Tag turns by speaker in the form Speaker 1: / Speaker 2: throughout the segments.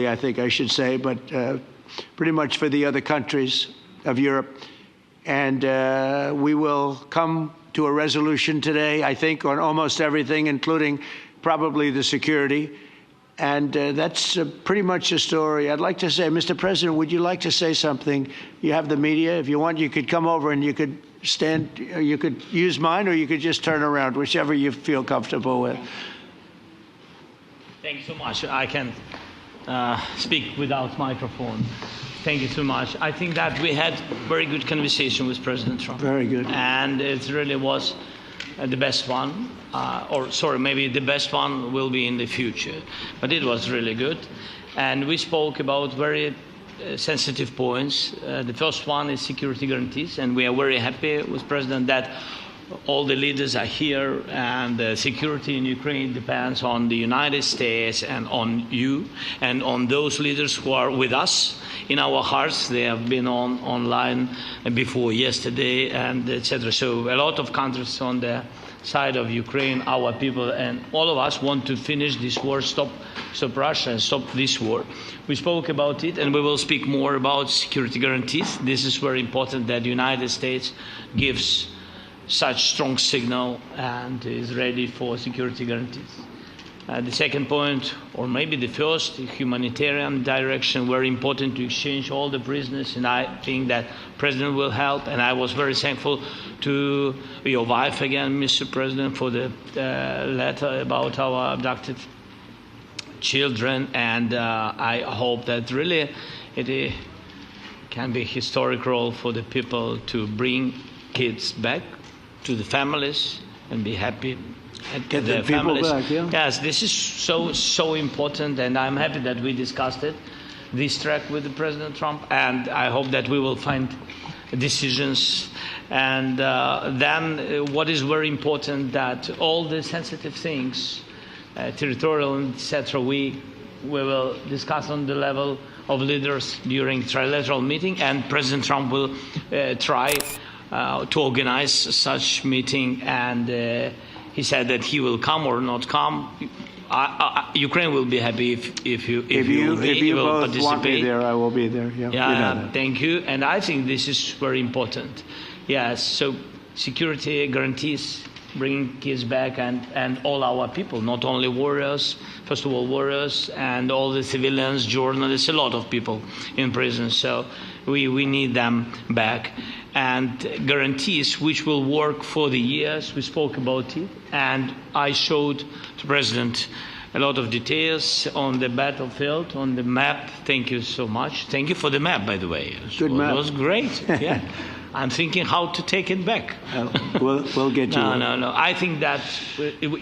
Speaker 1: I think I should say, but pretty much for the other countries of Europe. And we will come to a resolution today, I think, on almost everything, including probably the security. And that's pretty much the story. I'd like to say, Mr. President, would you like to say something? You have the media. If you want, you could come over and you could stand, you could use mine, or you could just turn around, whichever you feel comfortable with.
Speaker 2: Thank you so much. I can speak without microphone. Thank you so much. I think that we had very good conversation with President Trump.
Speaker 1: Very good.
Speaker 2: And it really was the best one. Maybe the best one will be in the future. But it was really good. And we spoke about very sensitive points. The first one is security guarantees. And we are very happy with President that all the leaders are here, and the security in Ukraine depends on the United States and on you and on those leaders who are with us in our hearts. They have been online before yesterday, and etc. So a lot of countries on the side of Ukraine, our people, and all of us want to finish this war, stop Russia and stop this war. We spoke about it, and we will speak more about security guarantees. This is very important that the United States gives such strong signal and is ready for security guarantees. The second point, or maybe the first, the humanitarian direction, very important to exchange all the prisoners, and I think that President will help. And I was very thankful to your wife again, Mr. President, for the letter about our abducted children, and I hope that really it can be a historic role for the people to bring kids back to the families and be happy at
Speaker 1: Get
Speaker 2: their
Speaker 1: the people
Speaker 2: families.
Speaker 1: back, yeah.
Speaker 2: Yes, this is so important, and I'm happy that we discussed it, this track with the President Trump, and I hope that we will find decisions. And then what is very important, that all the sensitive things, territorial, etc., we will discuss on the level of leaders during trilateral meeting, and President Trump will try to organize such meeting, and he said that he will come or not come. Ukraine will be happy if you will
Speaker 1: both want me there, I will be there. Yeah,
Speaker 2: yeah,
Speaker 1: you know that.
Speaker 2: Thank you. And I think this is very important. Yes, so security guarantees, bringing kids back, and all our people, not only warriors, first of all warriors, and all the civilians, journalists, a lot of people in prison. So we need them back. And guarantees which will work for the years. We spoke about it, and I showed the President a lot of details on the battlefield, on the map. Thank you so much. Thank you for the map, by the way.
Speaker 1: Good map.
Speaker 2: It was great. Yeah. I'm thinking how to take it back.
Speaker 1: We'll get you.
Speaker 2: No. I think that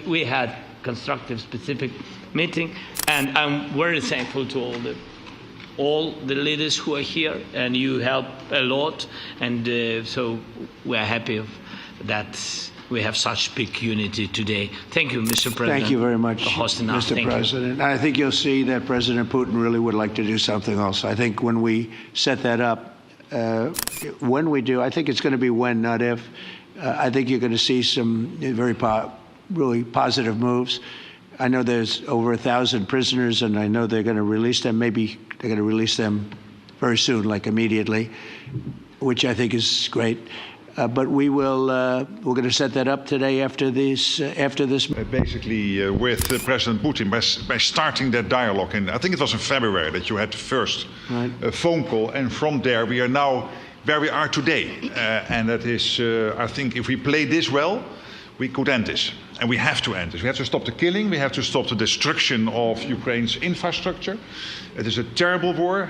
Speaker 2: we had constructive, specific meeting, and I'm very thankful to all the leaders who are here, and you help a lot, and so we are happy that we have such big unity today. Thank you, Mr. President.
Speaker 1: Thank you very much,
Speaker 2: for hosting us.
Speaker 1: Mr. President. I think you'll see that President Putin really would like to do something else. I think when we set that up, when we do, I think it's going to be when, not if. I think you're going to see some really positive moves. I know there's over 1,000 prisoners, and I know they're going to release them. Maybe they're going to release them very soon, like immediately, which I think is great. But we're going to set that up today after this.
Speaker 3: Basically, with President Putin, by starting that dialogue, and I think it was in February that you had the first phone call, and from there we are now where we are today. And that is, I think, if we play this well, we could end this. And we have to end this. We have to stop the killing. We have to stop the destruction of Ukraine's infrastructure. It is a terrible war.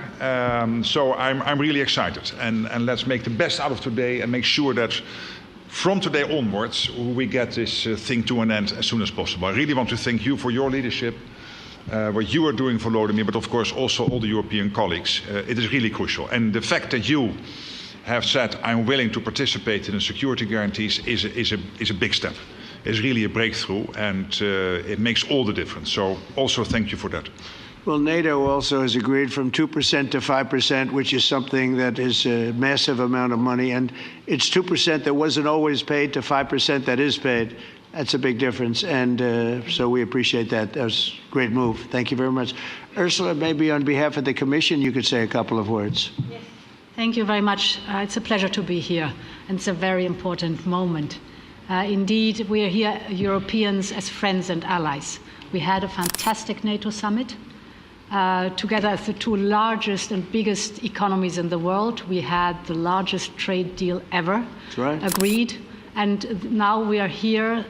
Speaker 3: So I'm really excited. And let's make the best out of today and make sure that from today onwards we get this thing to an end as soon as possible. I really want to thank you for your leadership, what you are doing for Volodymyr, but of course also all the European colleagues. It is really crucial. And the fact that you have said I'm willing to participate in the security guarantees is a big step. It's really a breakthrough, and it makes all the difference. So also thank you for that.
Speaker 1: Well, NATO also has agreed from 2% to 5%, which is something that is a massive amount of money. And it's 2% that wasn't always paid to 5% that is paid. That's a big difference, and so we appreciate that. That was a great move. Thank you very much. Ursula, maybe on behalf of the Commission, you could say a couple of words.
Speaker 4: Yes. Thank you very much. It's a pleasure to be here, and it's a very important moment. Indeed, we are here, Europeans, as friends and allies. We had a fantastic NATO summit. Together as the two largest and biggest economies in the world, we had the largest trade deal ever agreed. And now we are here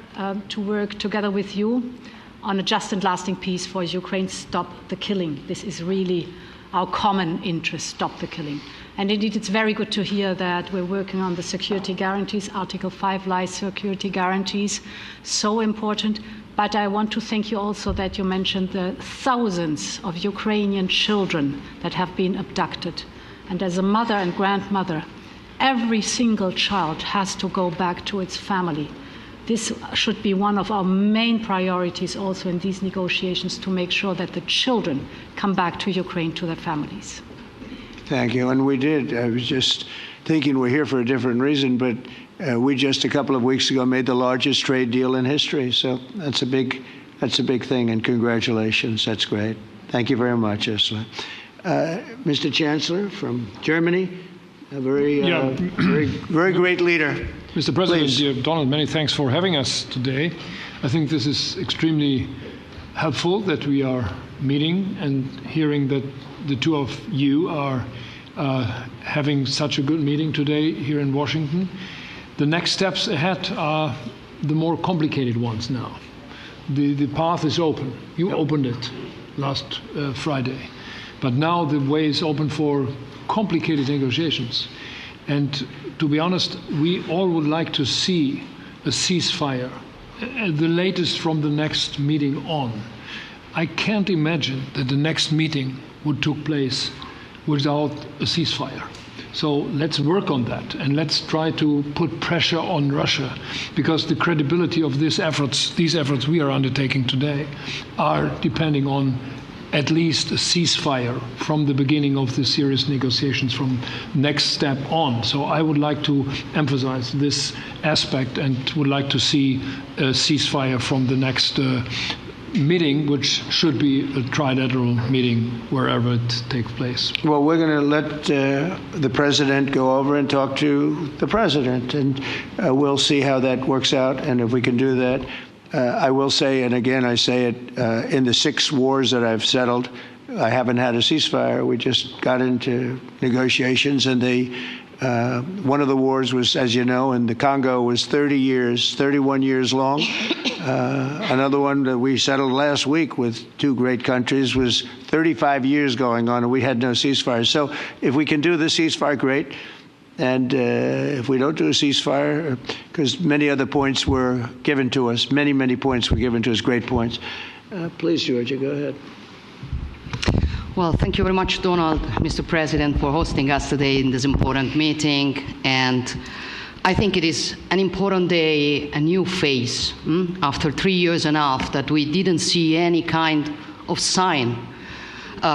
Speaker 4: to work together with you on a just and lasting peace for Ukraine. Stop the killing. This is really our common interest, stop the killing. And indeed, it's very good to hear that we're working on the security guarantees, Article 5 lies security guarantees, so important. But I want to thank you also that you mentioned the thousands of Ukrainian children that have been abducted. And as a mother and grandmother, every single child has to go back to its family. This should be one of our main priorities also in these negotiations, to make sure that the children come back to Ukraine, to their families.
Speaker 1: Thank you. And we did. I was just thinking we're here for a different reason, but we just a couple of weeks ago made the largest trade deal in history. So that's a big thing, and congratulations. That's great. Thank you very much, Ursula. Mr. Chancellor from Germany. A very great leader.
Speaker 5: Mr. President, dear Donald, many thanks for having us today. I think this is extremely helpful that we are meeting and hearing that the two of you are having such a good meeting today here in Washington. The next steps ahead are the more complicated ones now. The path is open. You opened it last Friday. But now the way is open for complicated negotiations. And to be honest, we all would like to see a ceasefire, the latest from the next meeting on. I can't imagine that the next meeting would take place without a ceasefire. So let's work on that, and let's try to put pressure on Russia, because the credibility of these efforts we are undertaking today are depending on at least a ceasefire from the beginning of the serious negotiations from next step on. So I would like to emphasize this aspect and would like to see a ceasefire from the next meeting, which should be a trilateral meeting wherever it takes place.
Speaker 1: Well, we're going to let the president go over and talk to the president, and we'll see how that works out, and if we can do that. I will say, and again I say it, in the 6 wars that I've settled, I haven't had a ceasefire. We just got into negotiations, and one of the wars was, as you know, in the Congo was 31 years long. Another one that we settled last week with 2 great countries was 35 years going on, and we had no ceasefire. So if we can do the ceasefire, great. And if we don't do a ceasefire, because many other points were given to us, many points were given to us, great points. Please, Georgia, go ahead.
Speaker 6: Well, thank you very much, Donald, Mr. President, for hosting us today in this important meeting. And I think it is an important day, a new phase, after 3 years and a half that we didn't see any kind of sign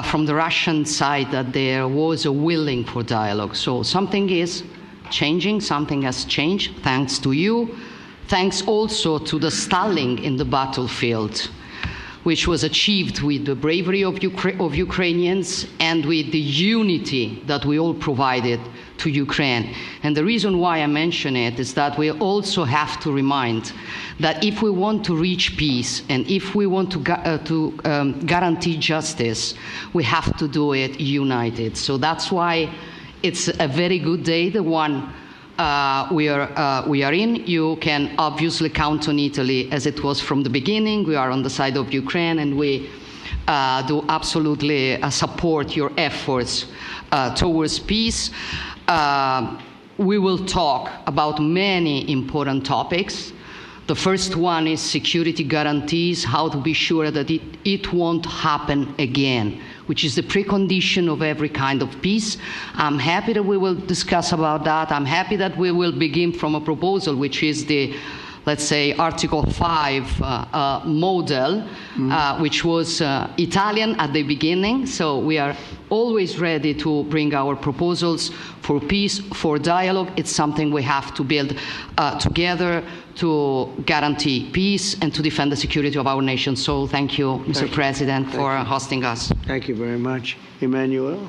Speaker 6: from the Russian side that there was a willing for dialogue. So something is changing, something has changed, thanks to you. Thanks also to the stalling in the battlefield, which was achieved with the bravery of Ukrainians and with the unity that we all provided to Ukraine. And the reason why I mention it is that we also have to remind that if we want to reach peace and if we want to guarantee justice, we have to do it united. So that's why it's a very good day, the one we are in. You can obviously count on Italy as it was from the beginning. We are on the side of Ukraine, and we do absolutely support your efforts towards peace. We will talk about many important topics. The first one is security guarantees, how to be sure that it won't happen again, which is the precondition of every kind of peace. I'm happy that we will discuss about that. I'm happy that we will begin from a proposal, which is the let's say, Article 5 model, which was Italian at the beginning. So we are always ready to bring our proposals for peace, for dialogue. It's something we have to build together to guarantee peace and to defend the security of our nation. So thank you, Mr. President, for hosting us.
Speaker 1: Thank you very much. Emmanuel?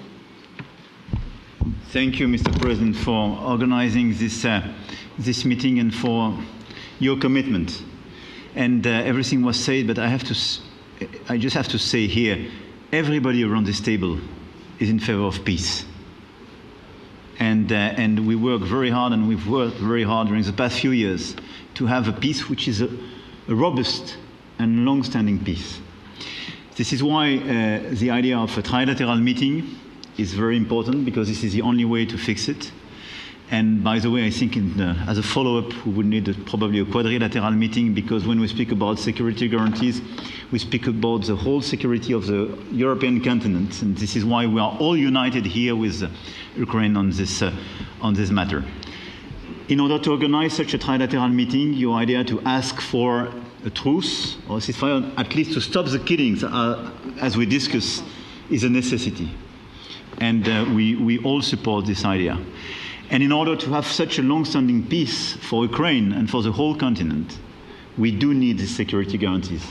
Speaker 7: Thank you, Mr. President, for organizing this meeting and for your commitment. And everything was said, but I just have to say here, everybody around this table is in favor of peace. And we work very hard, and we've worked very hard during the past few years to have a peace which is a robust and long-standing peace. This is why the idea of a trilateral meeting is very important, because this is the only way to fix it. And by the way, I think as a follow-up, we would need probably a quadrilateral meeting, because when we speak about security guarantees, we speak about the whole security of the European continent. And this is why we are all united here with Ukraine on this matter. In order to organize such a trilateral meeting, your idea to ask for a truce or a ceasefire, at least to stop the killings, as we discussed, is a necessity. And we all support this idea. And in order to have such a long-standing peace for Ukraine and for the whole continent, we do need these security guarantees.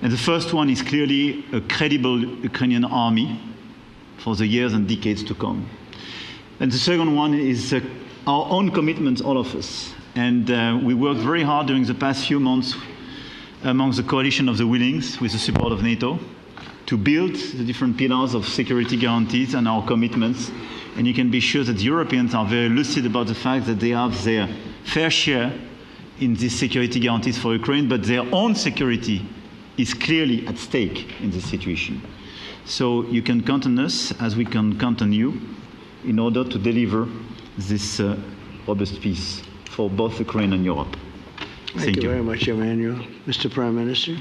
Speaker 7: And the first one is clearly a credible Ukrainian army for the years and decades to come. And the second one is our own commitment, all of us. And we worked very hard during the past few months amongst the coalition of the willings, with the support of NATO, to build the different pillars of security guarantees and our commitments. And you can be sure that the Europeans are very lucid about the fact that they have their fair share in these security guarantees for Ukraine, but their own security is clearly at stake in this situation. So you can count on us, as we can count on you, in order to deliver this robust peace for both Ukraine and Europe.
Speaker 1: Thank you very much, Emmanuel. Mr. Prime Minister?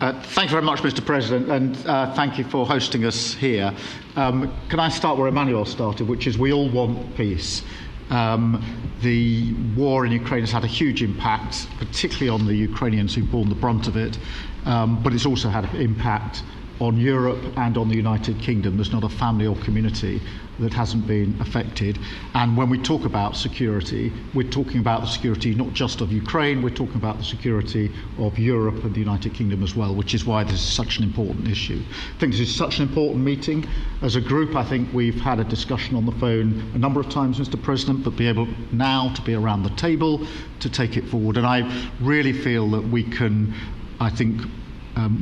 Speaker 8: Thank you very much, Mr. President, and thank you for hosting us here. Can I start where Emmanuel started, which is we all want peace. The war in Ukraine has had a huge impact, particularly on the Ukrainians who've borne the brunt of it, but it's also had an impact on Europe and on the United Kingdom. There's not a family or community that hasn't been affected. And when we talk about security, we're talking about the security not just of Ukraine, we're talking about the security of Europe and the United Kingdom as well, which is why this is such an important issue. I think this is such an important meeting. As a group, I think we've had a discussion on the phone a number of times, Mr. President, but be able now to be around the table to take it forward. And I really feel that we can, I think,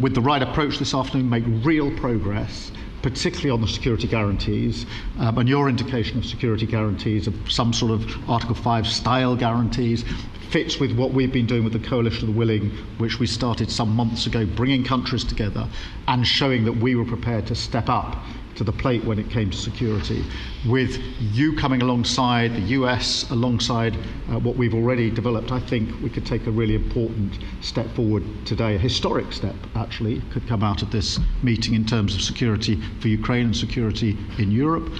Speaker 8: with the right approach this afternoon, make real progress, particularly on the security guarantees, and your indication of security guarantees of some sort of Article 5 style guarantees fits with what we've been doing with the Coalition of the Willing, which we started some months ago, bringing countries together and showing that we were prepared to step up to the plate when it came to security. With you coming alongside, the US alongside what we've already developed, I think we could take a really important step forward today. A historic step, actually, could come out of this meeting in terms of security for Ukraine and security in Europe.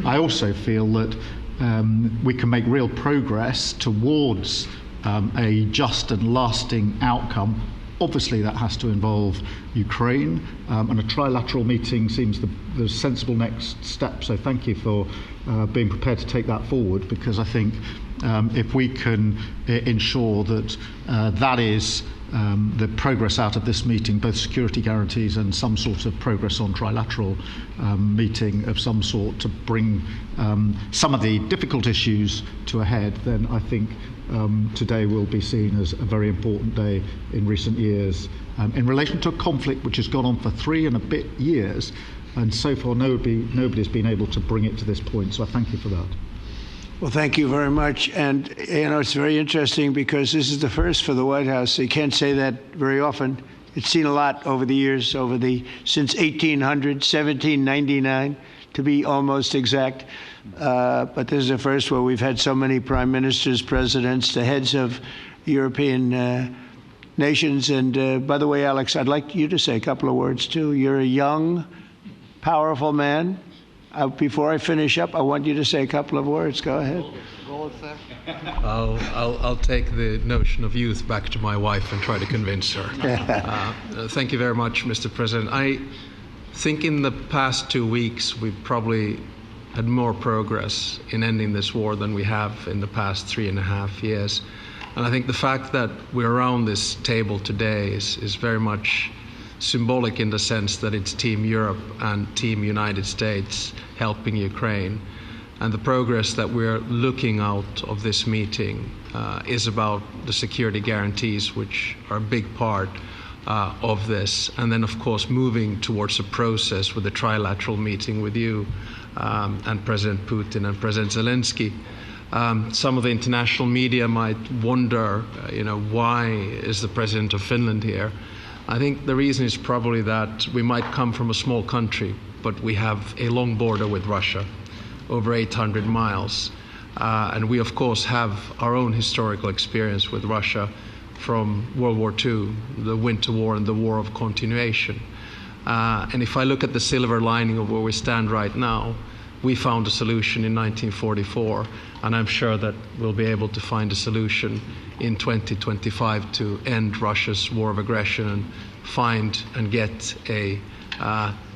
Speaker 8: I also feel that we can make real progress towards a just and lasting outcome. Obviously, that has to involve Ukraine, and a trilateral meeting seems the sensible next step. So thank you for being prepared to take that forward, because I think if we can ensure that that is the progress out of this meeting, both security guarantees and some sort of progress on trilateral meeting of some sort to bring some of the difficult issues to a head, then I think today will be seen as a very important day in recent years in relation to a conflict which has gone on for 3 and a bit years, and so far nobody's been able to bring it to this point. So I thank you for that.
Speaker 1: Well, thank you very much. And, you know, it's very interesting because this is the first for the White House. You can't say that very often. It's seen a lot over the years, since 1800, 1799, to be almost exact. But this is the first where we've had so many prime ministers, presidents, the heads of European nations. And by the way, Alex, I'd like you to say a couple of words, too. You're a young, powerful man. Before I finish up, I want you to say a couple of words. Go ahead.
Speaker 9: I'll take the notion of youth back to my wife and try to convince her. Thank you very much, Mr. President. I think in the past 2 weeks we've probably had more progress in ending this war than we have in the past 3.5 years. And I think the fact that we're around this table today is very much symbolic in the sense that it's Team Europe and Team United States helping Ukraine. And the progress that we're looking out of this meeting is about the security guarantees, which are a big part of this. And then, of course, moving towards a process with a trilateral meeting with you and President Putin and President Zelenskyy. Some of the international media might wonder, why is the President of Finland here? I think the reason is probably that we might come from a small country, but we have a long border with Russia, over 800 miles. And we, of course, have our own historical experience with Russia from World War II, the Winter War and the War of Continuation. And if I look at the silver lining of where we stand right now, we found a solution in 1944, and I'm sure that we'll be able to find a solution in 2025 to end Russia's war of aggression and find and get a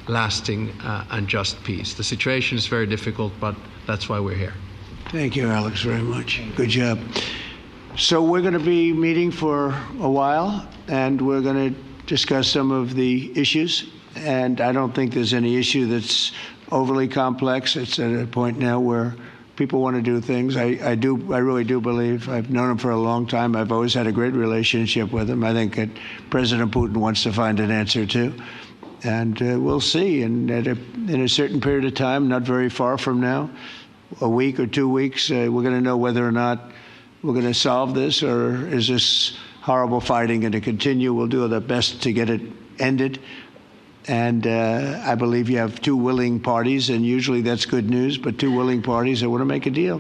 Speaker 9: lasting and just peace. The situation is very difficult, but that's why we're here.
Speaker 1: Thank you, Alex, very much. Good job. So we're going to be meeting for a while, and we're going to discuss some of the issues. And I don't think there's any issue that's overly complex. It's at a point now where people want to do things. I really do believe. I've known him for a long time. I've always had a great relationship with him. I think that President Putin wants to find an answer too. And we'll see. And in a certain period of time, not very far from now, a week or 2 weeks, we're going to know whether or not we're going to solve this, or is this horrible fighting going to continue. We'll do our best to get it ended. And I believe you have two willing parties, and usually that's good news, but two willing parties that want to make a deal.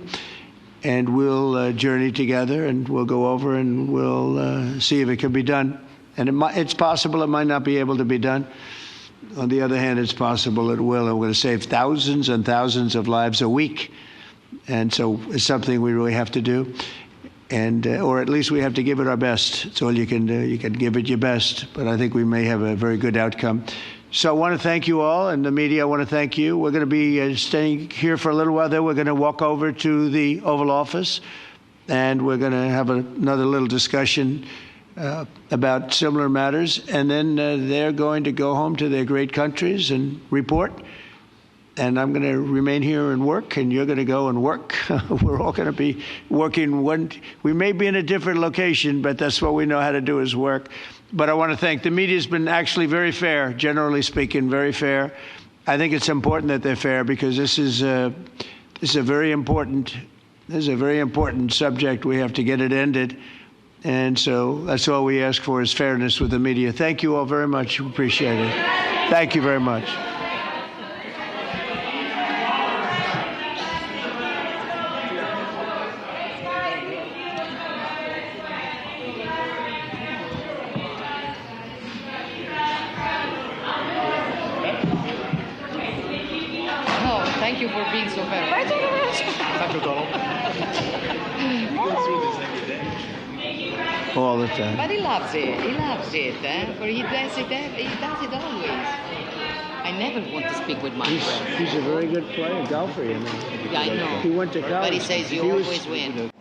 Speaker 1: And we'll journey together, and we'll go over, and we'll see if it can be done. And it's possible it might not be able to be done. On the other hand, it's possible it will, and we're going to save thousands and thousands of lives a week. And so it's something we really have to do. And or at least we have to give it our best. It's all you can do. You can give it your best. But I think we may have a very good outcome. So I want to thank you all, and the media, I want to thank you. We're going to be staying here for a little while. Then we're going to walk over to the Oval Office, and we're going to have another little discussion about similar matters. And then they're going to go home to their great countries and report. And I'm going to remain here and work, and you're going to go and work. We're all going to be working. We may be in a different location, but that's what we know how to do is work. But I want to thank the media. Has been actually very fair, generally speaking, very fair. I think it's important that they're fair because this is a very important subject. We have to get it ended. And so that's all we ask for is fairness with the media. Thank you all very much. Appreciate it. Thank you very much.
Speaker 6: Thank you for being so fair.
Speaker 8: Thank you, Donald.
Speaker 1: All the time.
Speaker 6: But he loves it. He loves it. For he does it always. I never want to speak with my friends.
Speaker 1: He's a very good player, golfer, you know.
Speaker 6: Yeah, I know.
Speaker 1: He went to college.
Speaker 6: But he says you always win.